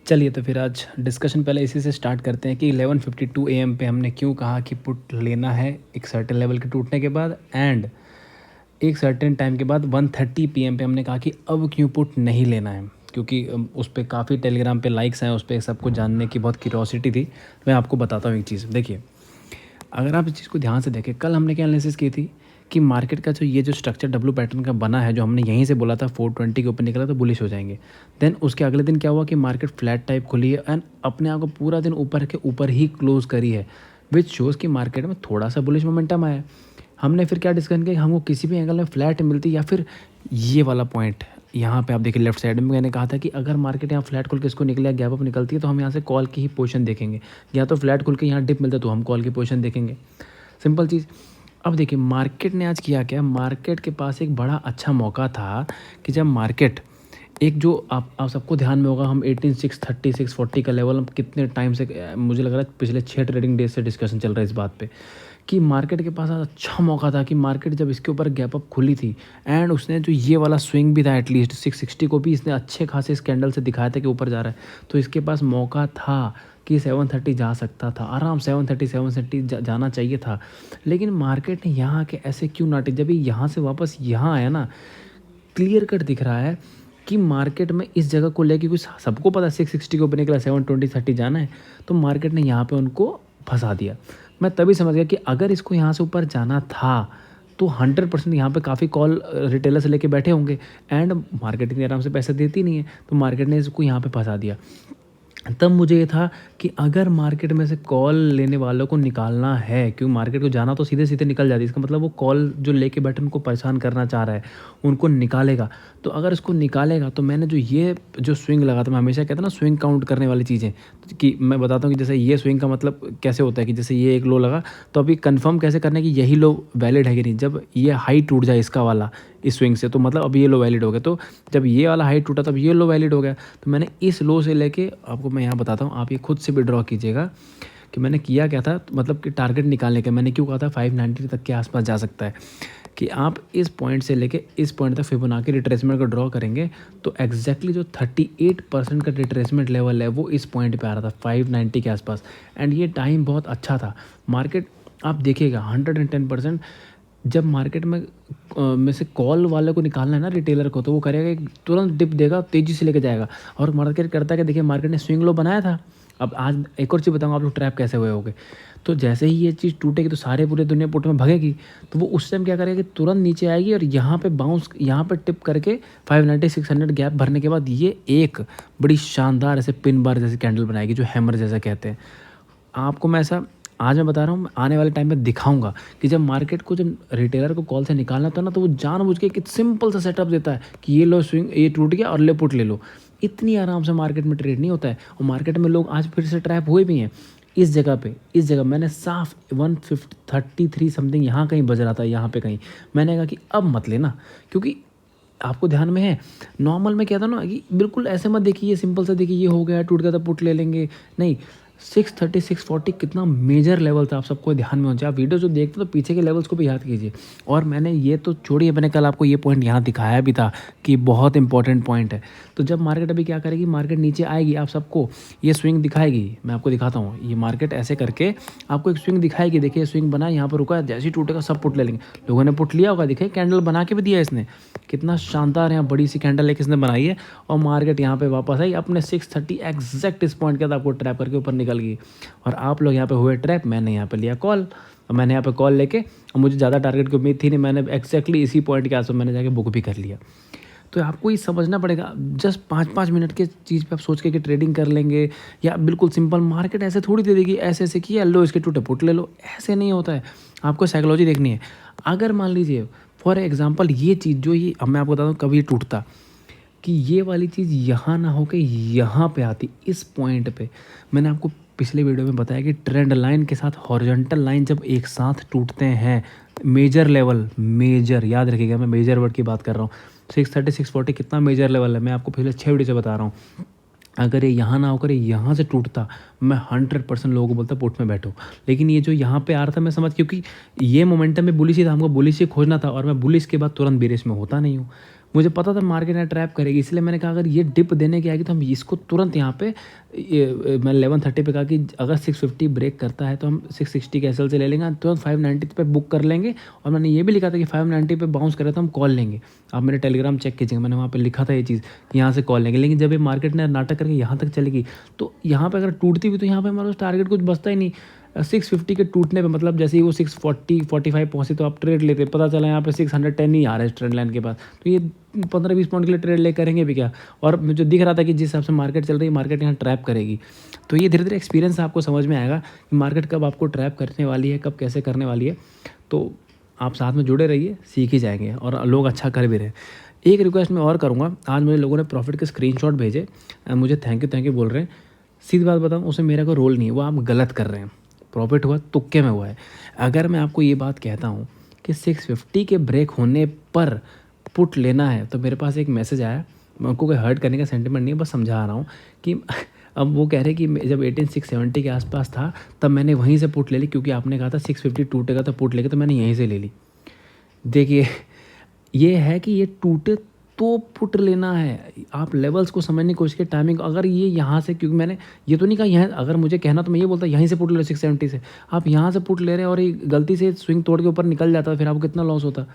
चलिए तो फिर आज डिस्कशन पहले इसी से स्टार्ट करते हैं कि 11:52 AM पे हमने क्यों कहा कि पुट लेना है एक सर्टेन लेवल के टूटने के बाद, एंड एक सर्टेन टाइम के बाद 1:30 PM पे हमने कहा कि अब क्यों पुट नहीं लेना है, क्योंकि उस पर काफ़ी टेलीग्राम पे लाइक्स हैं, उस पर सबको जानने की बहुत क्यूरोसिटी थी। मैं आपको बताता हूँ एक चीज़। देखिए, अगर आप इस चीज़ को ध्यान से देखें, कल हमने क्या एनालिसिस की थी कि मार्केट का जो स्ट्रक्चर डब्ल्यू पैटर्न का बना है, जो हमने यहीं से बोला था 420 के ऊपर निकला तो बुलिश हो जाएंगे। देन उसके अगले दिन क्या हुआ कि मार्केट फ्लैट टाइप खुली है एंड अपने आप को पूरा दिन ऊपर के ऊपर ही क्लोज करी है, विच शोज़ कि मार्केट में थोड़ा सा बुलिश मोमेंटम आया। हमने फिर क्या डिस्कस किया कि हमको किसी भी एंगल में फ्लैट मिलती या फिर ये वाला पॉइंट यहाँ पे आप देखिए लेफ्ट साइड में मैंने कहा था कि अगर मार्केट यहाँ फ्लैट खुल के इसको निकले, गैप अप निकलती है तो हम यहाँ से कॉल की ही पोजीशन देखेंगे, या तो फ्लैट खुल के यहाँ डिप मिलता है तो हम कॉल की पोजीशन देखेंगे। सिंपल चीज़। अब देखिए मार्केट ने आज किया क्या, मार्केट के पास एक बड़ा अच्छा मौका था कि जब मार्केट एक जो आप सबको ध्यान में होगा, हम 18,630 640 का लेवल हम कितने टाइम से, मुझे लग रहा है पिछले 6 ट्रेडिंग डेज से डिस्कशन चल रहा है इस बात पे कि मार्केट के पास आज अच्छा मौका था कि मार्केट जब इसके ऊपर गैप अप खुली थी एंड उसने जो ये वाला स्विंग भी था, एटलीस्ट 660 को भी इसने अच्छे खासे इस कैंडल से दिखाया था कि ऊपर जा रहा है, तो इसके पास मौका था कि 730 जा सकता था आराम, 730 जाना चाहिए था। लेकिन मार्केट ने यहाँ के ऐसे क्यों नाटे, जब ये यहाँ से वापस यहाँ आया ना, क्लियर कट दिख रहा है कि मार्केट में इस जगह को लेके कुछ, सबको पता है 660 के ऊपर निकला 720 30 जाना है, तो मार्केट ने यहाँ पे उनको फंसा दिया। मैं तभी समझ गया कि अगर इसको यहाँ से ऊपर जाना था तो 100% यहाँ पे काफ़ी कॉल रिटेलर से लेके बैठे होंगे एंड मार्केट इतनी आराम से पैसा देती नहीं है, तो मार्केट ने इसको यहाँ पे फंसा दिया। तब मुझे ये था कि अगर मार्केट में से कॉल लेने वालों को निकालना है, क्योंकि मार्केट को जाना तो सीधे सीधे निकल जाती है, इसका मतलब वो कॉल जो लेके बैठे उनको परेशान करना चाह रहा है, उनको निकालेगा। तो अगर इसको निकालेगा तो मैंने जो स्विंग लगा था, मैं हमेशा कहता ना स्विंग काउंट करने वाली चीज़ें, कि मैं बताता हूँ कि जैसे ये स्विंग का मतलब कैसे होता है कि जैसे ये एक लो लगा तो अभी कंफर्म कैसे करना है कि यही लो वैलिड है कि नहीं। जब ये हाई टूट जाए इसका वाला इस स्विंग से, तो मतलब अब ये लो वैलिड हो गया, तो जब ये वाला हाई टूटा तब ये लो वैलिड हो गया। तो मैंने इस लो से लेके आपको मैं यहाँ बताता हूँ, आप ये खुद से भी ड्रॉ कीजिएगा कि मैंने किया क्या था। मतलब कि टारगेट निकालने का मैंने क्यों कहा था 590 तक के आसपास जा सकता है, कि आप इस पॉइंट से लेके इस पॉइंट तक फिबोनाची रिट्रेसमेंट को ड्रॉ करेंगे तो एग्जैक्टली जो 38% का रिट्रेसमेंट लेवल है वो इस पॉइंट पे आ रहा था 590 के आसपास, एंड ये टाइम बहुत अच्छा था। मार्केट आप देखिएगा 110%, जब मार्केट में से कॉल वाले को निकालना है ना रिटेलर को, तो वो करेगा कि तुरंत डिप देगा, तेज़ी से लेके जाएगा। और मार्केट करता है कि देखिए मार्केट ने स्विंग लो बनाया था। अब आज एक और चीज़ बताऊंगा आप लोग ट्रैप कैसे हुए होगे। तो जैसे ही ये चीज़ टूटेगी तो सारे पूरे दुनिया पुट में भगेगी, तो वो उस टाइम क्या करेगा कि तुरंत नीचे आएगी और यहाँ पे बाउंस, यहाँ पे टिप करके 590 600 गैप भरने के बाद ये एक बड़ी शानदार ऐसे पिन बार जैसे कैंडल बनाएगी, जो हैमर जैसा कहते हैं। आपको मैं ऐसा आज मैं बता रहा हूँ, आने वाले टाइम में दिखाऊंगा कि जब मार्केट को, जब रिटेलर को कॉल से निकालना होता है ना, तो वो जानबूझ के एक सिंपल सा सेटअप देता है कि ये लो स्विंग, ये टूट गया और ले पुट ले लो। इतनी आराम से मार्केट में ट्रेड नहीं होता है, और मार्केट में लोग आज फिर से ट्रैप हुए भी हैं इस जगह पे। इस जगह मैंने साफ 133 समथिंग यहाँ कहीं बज रहा था, यहाँ पे कहीं मैंने कहा कि अब मत लेना, क्योंकि आपको ध्यान में है नॉर्मल में क्या था ना कि बिल्कुल ऐसे मत देखिए सिंपल सा देखिए ये हो गया टूट गया था पुट ले लेंगे, नहीं। 630 640 कितना मेजर लेवल था, आप सबको ध्यान में हो जाए। आप वीडियो जो देखते हो तो पीछे के लेवल्स को भी याद कीजिए। और मैंने ये तो छोड़िए, मैंने कल आपको ये पॉइंट यहाँ दिखाया भी था कि बहुत इंपॉर्टेंट पॉइंट है। तो जब मार्केट अभी क्या करेगी, मार्केट नीचे आएगी, आप सबको ये स्विंग दिखाएगी। मैं आपको दिखाता हूँ, ये मार्केट ऐसे करके आपको एक स्विंग दिखाएगी। देखिए स्विंग बना, यहाँ पर रुका, जैसे ही टूटेगा सब पुट ले लेंगे। लोगों ने पुट लिया होगा, देखिए कैंडल बना के भी दिया इसने, कितना शानदार यहाँ बड़ी सी कैंडल एक इसने बनाई है। और मार्केट यहाँ पे वापस आई अपने 630 एग्जैक्ट इस पॉइंट के बाद आपको ट्रैप करके ऊपर निकल गई। और आप लोग यहाँ पे हुए ट्रैप, मैंने यहाँ पे लिया कॉल, और मैंने यहाँ पे कॉल लेके, और मुझे ज़्यादा टारगेट की उम्मीद थी नहीं, मैंने एग्जैक्टली इसी पॉइंट के आसपास मैंने जाके बुक भी कर लिया। तो आपको ये समझना पड़ेगा, जस्ट 5-5 मिनट के चीज़ पे आप सोच के कि ट्रेडिंग कर लेंगे, या बिल्कुल सिंपल मार्केट ऐसे थोड़ी दे देगी, ऐसे ऐसे किया लो इसके टूटे पुट ले लो, ऐसे नहीं होता है। आपको साइकोलॉजी देखनी है। अगर मान लीजिए फॉर एग्जांपल ये चीज़ जो ये, अब मैं आपको बताता हूँ कभी टूटता, कि ये वाली चीज़ यहाँ ना होकर यहाँ पे आती इस पॉइंट पे। मैंने आपको पिछले वीडियो में बताया कि ट्रेंड लाइन के साथ हॉरिजॉन्टल लाइन जब एक साथ टूटते हैं, मेजर लेवल, मेजर याद रखिएगा, मैं मेजर वर्ड की बात कर रहा हूँ। 630 640 कितना मेजर लेवल है, मैं आपको पिछले 6 वीडियो से बता रहा हूँ। अगर ये यहाँ ना होकर यहाँ से टूटता, मैं 100% लोगों को बोलता पुट में बैठो। लेकिन ये जो यहाँ पे आ रहा था मैं समझ, क्योंकि ये मोमेंटम में बुलिश ही था, हमको बुलिश ही खोजना था, और मैं बुलिश के बाद तुरंत बेरिश में होता नहीं हूँ। मुझे पता था मार्केट यहाँ ट्रैप करेगी, इसलिए मैंने कहा अगर ये डिप देने की आएगी तो हम इसको तुरंत यहाँ पे मैं 11:30 पे कहा कि अगर 650 ब्रेक करता है तो हम 660 के एसएल से ले लेंगे, तुरंत 590 पे बुक कर लेंगे। और मैंने ये भी लिखा था कि 590 पे बाउंस करे तो हम कॉल लेंगे। आप मेरे टेलीग्राम चेक कीजिएगा, मैंने वहाँ पे लिखा था ये चीज़ कि यहाँ से कॉल लेंगे। लेकिन जब ये मार्केट ने नाटक करके यहाँ तक चलेगी तो यहाँ पे अगर टूटती भी तो यहाँ पे हमारा टारगेट कुछ बचता ही नहीं। 650 के टूटने पे मतलब जैसे ही वो 640-45 पहुँची तो आप ट्रेड लेते, पता चला यहाँ पे 610 ही आ रहा है ट्रेंड लाइन के पास, तो ये 15-20 पॉइंट के लिए ट्रेड ले करेंगे भी क्या। और मुझे दिख रहा था कि जिस हिसाब से मार्केट चल रही है मार्केट यहाँ ट्रैप करेगी। तो ये धीरे धीरे एक्सपीरियंस आपको समझ में आएगा कि मार्केट कब आपको ट्रैप करने वाली है, कब कैसे करने वाली है। तो आप साथ में जुड़े रहिए, सीख ही जाएंगे और लोग अच्छा कर भी रहे। एक रिक्वेस्ट मैं और करूँगा, आज मुझे लोगों ने प्रॉफिट के स्क्रीनशॉट भेजे, मुझे थैंक यू बोल रहे हैं। सीधी बात बताऊँ, उसमें मेरा कोई रोल नहीं है, वो आप गलत कर रहे हैं। प्रॉफिट हुआ तुक्के में हुआ है। अगर मैं आपको ये बात कहता हूँ कि 650 के ब्रेक होने पर पुट लेना है तो मेरे पास एक मैसेज आया, मैं उनको कोई हर्ट करने का सेंटिमेंट नहीं है, बस समझा रहा हूँ कि अब वो कह रहे कि जब 18670 के आसपास था तब मैंने वहीं से पुट ले ली, क्योंकि आपने कहा था 650 टूटेगा तो पुट लेगा, तो मैंने यहीं से ले ली। देखिए ये है कि ये टूटे तो पुट लेना है। आप लेवल्स को समझने की कोशिश की, टाइमिंग अगर ये यहाँ से, क्योंकि मैंने ये तो नहीं कहा यहाँ, अगर मुझे कहना तो मैं ये बोलता यहीं से पुट ले लो 670 से। आप यहाँ से पुट ले रहे हैं और ये गलती से स्विंग तोड़ के ऊपर निकल जाता है, फिर आपको कितना लॉस होता।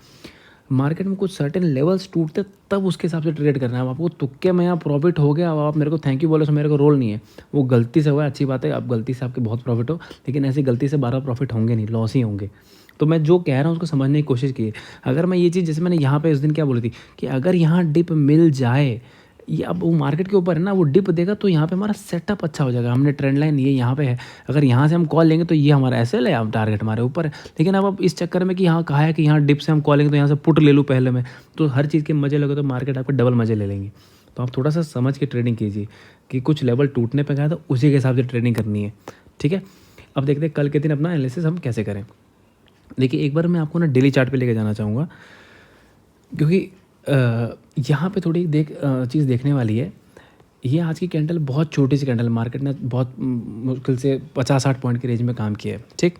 मार्केट में कुछ सर्टेन लेवल्स टूटते तब उसके हिसाब से ट्रेड करना है। आपको तुक्के में यहाँ प्रॉफिट हो गया, अब आप मेरे को थैंक यू बोले तो मेरे को रोल नहीं है, वो गलती से हुआ है, अच्छी बात है, अब गलती से आपके बहुत प्रॉफिट हो, लेकिन ऐसी गलती से 12 प्रॉफिट होंगे नहीं, लॉस ही होंगे। तो मैं जो कह रहा हूँ उसको समझने की कोशिश की। अगर मैं ये चीज़, जैसे मैंने यहाँ पे उस दिन क्या बोली थी कि अगर यहाँ डिप मिल जाए, ये अब वो मार्केट के ऊपर है ना, वो डिप देगा तो यहाँ पे हमारा सेटअप अच्छा हो जाएगा। हमने ट्रेंड लाइन ये यहाँ पे है, अगर यहाँ से हम कॉल लेंगे तो ये हमारा एसएल है, अब टारगेट हमारे ऊपर है। लेकिन अब इस चक्कर में कि यहाँ कहा है कि यहाँ डिप से हम कॉल लेंगे तो यहाँ से पुट ले लूँ पहले में, तो हर चीज़ के मजे लगे तो मार्केट आपको डबल मजे ले लेंगी। तो आप थोड़ा सा समझ के ट्रेडिंग कीजिए कि कुछ लेवल टूटने पर गया तो उसी के हिसाब से ट्रेडिंग करनी है, ठीक है। अब देखते हैं कल के दिन अपना एनालिसिस हम कैसे करें। देखिए एक बार मैं आपको ना डेली चार्ट पे लेके जाना चाहूँगा, क्योंकि यहाँ पे थोड़ी चीज़ देखने वाली है। ये आज की कैंडल बहुत छोटी सी कैंडल, मार्केट ने बहुत मुश्किल से 50-60 पॉइंट के रेंज में काम किया है, ठीक।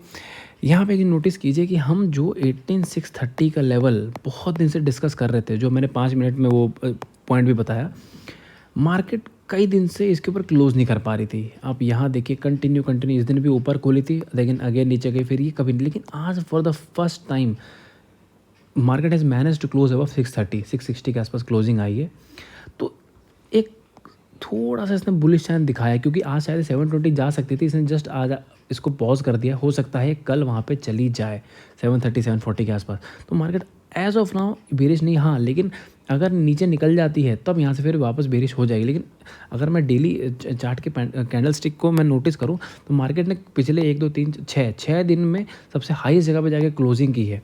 यहाँ पे एक नोटिस कीजिए कि हम जो 18630 का लेवल बहुत दिन से डिस्कस कर रहे थे, जो मैंने 5 मिनट में वो पॉइंट भी बताया, मार्केट कई दिन से इसके ऊपर क्लोज नहीं कर पा रही थी। आप यहाँ देखिए कंटिन्यू इस दिन भी ऊपर खोली थी, लेकिन अगेन नीचे गई, फिर ये कभी नहीं। लेकिन आज for the first time market has manage to close above 660 के आसपास क्लोजिंग आई है। तो एक थोड़ा सा इसने बुलिश चांस दिखाया, क्योंकि आज शायद 720 जा सकती थी, इसने जस्ट आज इसको पॉज कर दिया। हो सकता है कल वहाँ पे चली जाए 730-740 के आसपास। तो market as of now bearish नहीं, हाँ, लेकिन अगर नीचे निकल जाती है तब यहाँ से फिर वापस बेरिश हो जाएगी। लेकिन अगर मैं डेली चार्ट के कैंडल स्टिक को मैं नोटिस करूँ तो मार्केट ने पिछले 1 2 3 6 दिन में सबसे हाईएस्ट जगह पे जाके क्लोजिंग की है।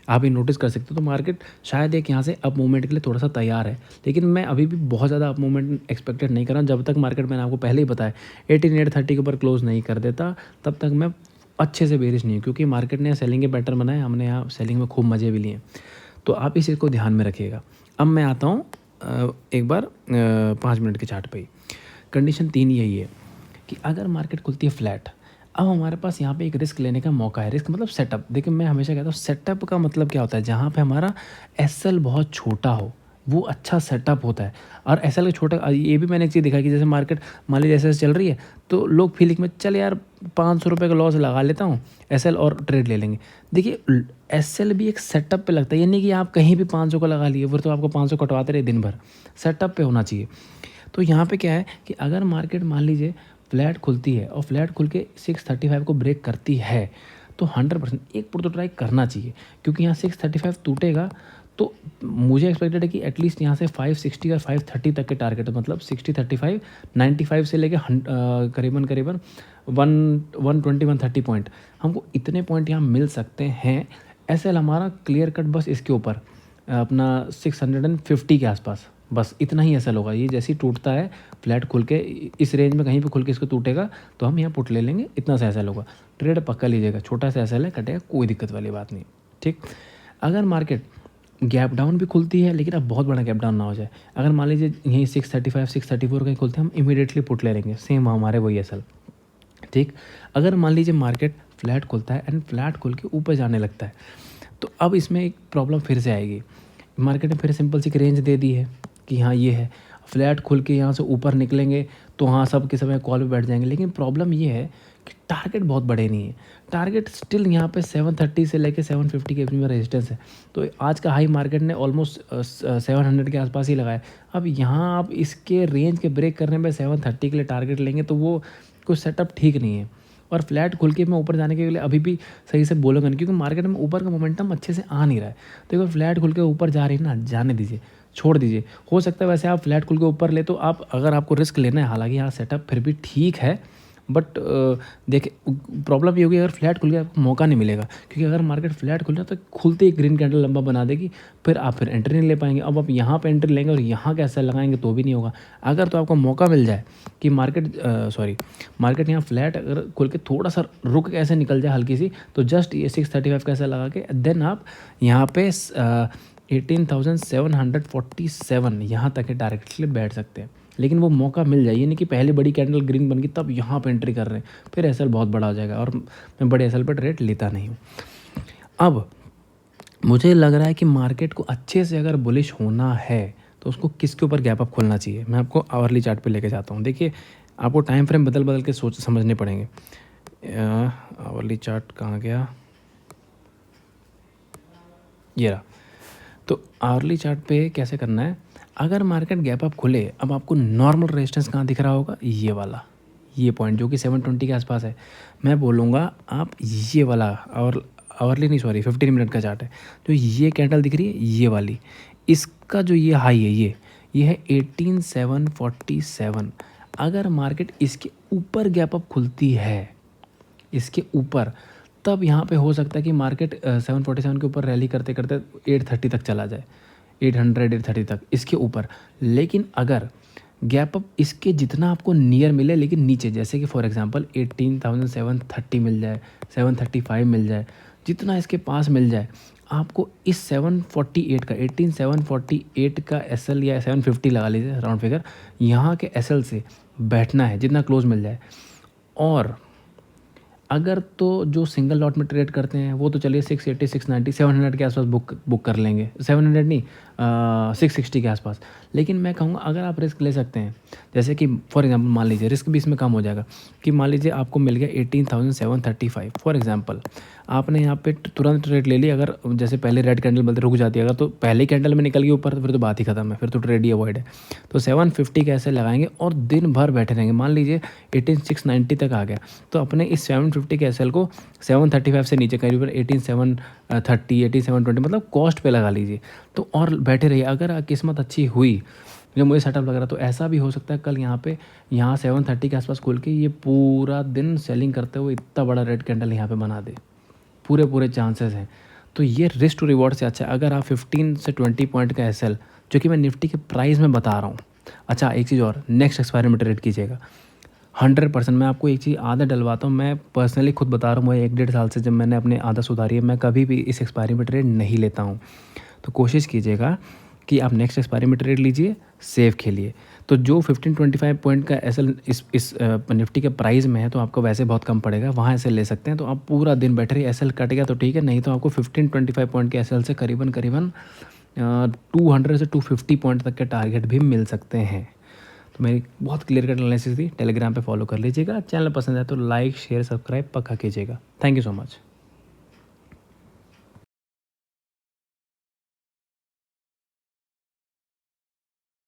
आप ये नोटिस कर सकते हो। तो मार्केट शायद एक यहाँ से अप मूवमेंट के लिए थोड़ा सा तैयार है, लेकिन मैं अभी भी बहुत ज़्यादा अप मूवमेंट एक्सपेक्टेड नहीं कर रहा हूँ। जब तक मार्केट, मैंने आपको पहले ही बताया, 18830 के ऊपर क्लोज नहीं कर देता तब तक मैं अच्छे से बेरिश नहीं हूँ, क्योंकि मार्केट ने सेलिंग के पैटर्न बनाए, हमने यहाँ सेलिंग में खूब मज़े भी लिए। तो आप इस चीज़ को ध्यान में रखिएगा। अब मैं आता हूँ एक बार 5 मिनट के चार्ट पे ही। कंडीशन 3 यही है कि अगर मार्केट खुलती है फ्लैट, अब हमारे पास यहाँ पे एक रिस्क लेने का मौका है। रिस्क मतलब सेटअप। देखिए मैं हमेशा कहता हूँ सेटअप का मतलब क्या होता है, जहाँ पे हमारा एसएल बहुत छोटा हो वो अच्छा सेटअप होता है। और एसएल का छोटा, ये भी मैंने एक चीज़ देखा कि जैसे मार्केट मान लीजिए ऐसे चल रही है तो लोग फीलिंग में चल यार 500 रुपये का लॉस लगा लेता हूँ एसएल और ट्रेड ले लेंगे। देखिए एसएल भी एक सेटअप पे लगता है, ये नहीं कि आप कहीं भी 500 का लगा लिए फिर तो आपको 500 कटवाते रहे दिन भर। सेटअप पे होना चाहिए। तो यहाँ पे क्या है कि अगर मार्केट मान लीजिए फ्लैट खुलती है और फ्लैट खुल के 635 को ब्रेक करती है तो 100% एक पुट तो ट्राई करना चाहिए, क्योंकि यहाँ 635 टूटेगा तो मुझे एक्सपेक्टेड है कि एटलीस्ट यहाँ से 560 और 530 तक के टारगेट, मतलब 60-35, 95 से लेके करीबन 120-130 पॉइंट, हमको इतने पॉइंट यहाँ मिल सकते हैं। एसएल हमारा क्लियर कट बस इसके ऊपर अपना 650 के आसपास, बस इतना ही एसएल होगा। ये जैसे ही टूटता है फ्लैट खुल के इस रेंज में कहीं भी खुल के इसको टूटेगा तो हम यहाँ पुट ले लेंगे, इतना सा एसएल होगा। ट्रेड पक्का लीजिएगा, छोटा सा एसएल है, कटेगा, कोई दिक्कत वाली बात नहीं, ठीक। अगर मार्केट गैप डाउन भी खुलती है, लेकिन अब बहुत बड़ा गैप डाउन ना हो जाए, अगर मान लीजिए यहीं 635 634 कहीं खुलते हैं, हम इमीडिएटली पुट ले लेंगे, सेम हमारे वही एसएल, ठीक। अगर मान लीजिए मार्केट फ्लैट खुलता है एंड फ्लैट खुल के ऊपर जाने लगता है तो अब इसमें एक प्रॉब्लम फिर से आएगी। मार्केट ने फिर सिंपल सी एक रेंज दे दी है कि हाँ ये है, फ्लैट खुल के यहाँ से ऊपर निकलेंगे तो हाँ सब के समय कॉल पे बैठ जाएंगे। लेकिन प्रॉब्लम ये है कि टारगेट बहुत बड़े नहीं है, टारगेट स्टिल यहाँ पे 730 से लेके 750 के बीच में रेजिस्टेंस है। तो आज का हाई मार्केट ने ऑलमोस्ट 700 के आसपास ही लगाया। अब यहाँ आप इसके रेंज के ब्रेक करने में 730 के लिए टारगेट लेंगे तो वो कुछ सेटअप ठीक नहीं है। और फ्लैट खुल के मैं ऊपर जाने के लिए अभी भी सही से बोलूँगा नहीं, क्योंकि मार्केट में ऊपर का मोमेंटम अच्छे से आ नहीं रहा है। तो अगर फ्लैट खुल के ऊपर जा रही है ना, जाने दीजिए, छोड़ दीजिए। हो सकता है वैसे आप फ्लैट खुल के ऊपर ले तो आप, अगर आपको रिस्क लेना है, हालांकि यहाँ सेटअप फिर भी ठीक है, बट देखिए प्रॉब्लम ये होगी अगर फ्लैट खुल के आपको मौका नहीं मिलेगा, क्योंकि अगर मार्केट फ्लैट खुल जाए तो खुलते ही ग्रीन कैंडल लंबा बना देगी, फिर आप फिर एंट्री नहीं ले पाएंगे। अब आप यहाँ पे एंट्री लेंगे और यहाँ कैसे लगाएंगे तो भी नहीं होगा। अगर तो आपको मौका मिल जाए कि मार्केट यहाँ फ्लैट अगर खुल के थोड़ा सा रुक के ऐसे निकल जाए हल्की सी, तो जस्ट ये 635 कैसे लगा के देन आप यहाँ पे 18,747 यहाँ तक के टारगेट के लिए बैठ सकते हैं। लेकिन वो मौका मिल जाए, ये नहीं कि पहले बड़ी कैंडल ग्रीन बन गई तब यहाँ पे एंट्री कर रहे हैं, फिर एसएल बहुत बड़ा हो जाएगा और मैं बड़े एसएल पर ट्रेड लेता नहीं हूँ। अब मुझे लग रहा है कि मार्केट को अच्छे से अगर बुलिश होना है तो उसको किसके ऊपर गैप अप खोलना चाहिए। मैं आपको आवरली चार्ट पे लेके जाता हूँ। देखिए आपको टाइम फ्रेम बदल बदल के सोच समझने पड़ेंगे। आवरली चार्ट कहाँ गया, ये रहा। तो आवरली चार्ट पे कैसे करना है, अगर मार्केट गैप अप खुले, अब आपको नॉर्मल रेजिस्टेंस कहाँ दिख रहा होगा, ये वाला, ये पॉइंट जो कि 720 के आसपास है। मैं बोलूँगा आप ये वाला, और आवरली नहीं सॉरी 15 मिनट का चार्ट है, जो ये कैंडल दिख रही है ये वाली, इसका जो ये हाई है ये है 18,747। अगर मार्केट इसके ऊपर गैप अप खुलती है, इसके ऊपर, तब यहाँ पे हो सकता है कि मार्केट 747 के ऊपर रैली करते करते 830 तक चला जाए, 830 तक इसके ऊपर। लेकिन अगर गैप अप इसके जितना आपको नियर मिले लेकिन नीचे, जैसे कि फॉर एग्जांपल 18,730 मिल जाए, 735 मिल जाए, जितना इसके पास मिल जाए, आपको इस 748 का 18,748 का एसएल या 750 लगा लीजिए राउंड फिगर, यहाँ के एसएल से बैठना है जितना क्लोज मिल जाए। और अगर तो जो सिंगल लॉट में ट्रेड करते हैं वो तो चलिए 680, 690, 700 के आसपास बुक कर लेंगे, 700 नहीं 660 के आसपास। लेकिन मैं कहूँगा अगर आप रिस्क ले सकते हैं, जैसे कि फॉर एग्जांपल मान लीजिए रिस्क भी इसमें कम हो जाएगा कि मान लीजिए आपको मिल गया 18,735 फॉर एग्जांपल, आपने यहाँ पे तुरंत ट्रेड ले ली। अगर जैसे पहले रेड कैंडल बनते रुक जाती है, अगर तो पहले कैंडल में निकल गई ऊपर तो फिर तो बात ही खत्म है, फिर तो ट्रेड ही अवॉइड है। तो 750 कैसे लगाएंगे और दिन भर बैठे रहेंगे। मान लीजिए 18,690 तक आ गया तो अपने इस 750 के एसएल को 735 से नीचे करीब 18,730, 18,720 मतलब कॉस्ट पे लगा लीजिए, तो और बैठे रहिए। अगर किस्मत अच्छी हुई, जो मुझे सेटअप लग रहा, तो ऐसा भी हो सकता है कल यहाँ 730 के आसपास खोल के ये पूरा दिन सेलिंग करते हुए इतना बड़ा रेड कैंडल यहाँ पे बना दे, पूरे चांसेस हैं। तो ये रिस्क टू रिवॉर्ड से अच्छा है अगर आप 15 से 20 पॉइंट का एसएल, जो कि मैं निफ्टी के प्राइस में बता रहा हूँ। अच्छा एक चीज़ और, नेक्स्ट एक्सपायरी में ट्रेड कीजिएगा 100%। मैं आपको एक चीज़ आदत डलवाता हूँ, मैं पर्सनली खुद बता रहा हूँ, मैं 1-1.5 साल से जब मैंने अपनी आदत सुधारी है, मैं कभी भी इस एक्सपायरी में ट्रेड नहीं लेता हूँ। तो कोशिश कीजिएगा कि आप नेक्स्ट एक्सपायरी में ट्रेड लीजिए, सेफ खेलिए। तो जो 15-25 पॉइंट का एसएल इस निफ्टी के प्राइस में है तो आपको वैसे बहुत कम पड़ेगा, वहाँ एसएल ले सकते हैं। तो आप पूरा दिन बैठे रहिए, एसएल कट गया तो ठीक है, नहीं तो आपको 15-25 पॉइंट के एसएल से करीबन 200 से 250 पॉइंट तक के टारगेट भी मिल सकते हैं। तो मेरी बहुत क्लियर कट एनालिसिस थी, टेलीग्राम पे फॉलो कर लीजिएगा। चैनल पसंद आए तो लाइक शेयर सब्सक्राइब पक्का कीजिएगा। Thank you so much.